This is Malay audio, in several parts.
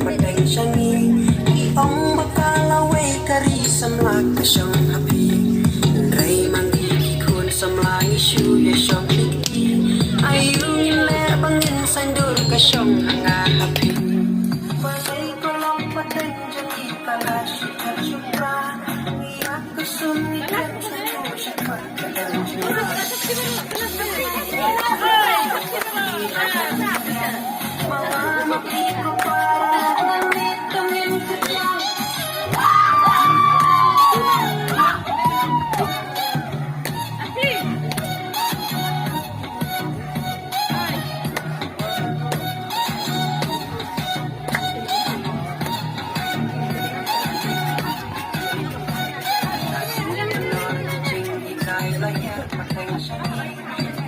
padang syangi iong bakalaway kari samlak kasyong hapi Ray manggi kikun samlang isu yasyong liki ayung ile bangin sandur kasyong hanga hapi Pasay kolong padang syangi kala syukar syukra iyak kusum ikan sandur syakar padang Mama makiku para ngamit tungin kejang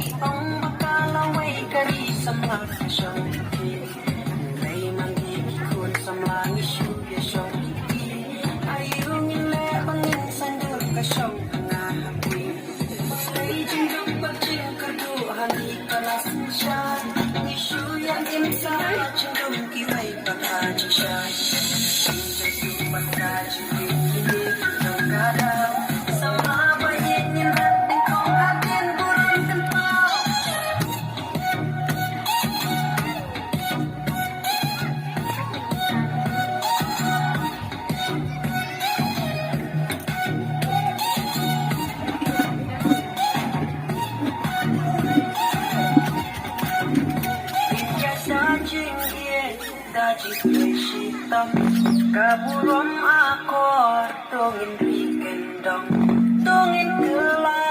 Iong bakalaway kari samlang kasyong liki Ray manggi kikun samlang isu yasyong liki ayung ile bangin sandur kasyong hanga hapi Ray jinggang bajing kerdu hani kalas syan isu yang imsa cendung kiway bakaji syan Jinggang supat kaji kini kutang kadang sama bayin nyirat dikong hatin burung kentau Daji hitam kaburom akor tungin ri kendong tungin gelap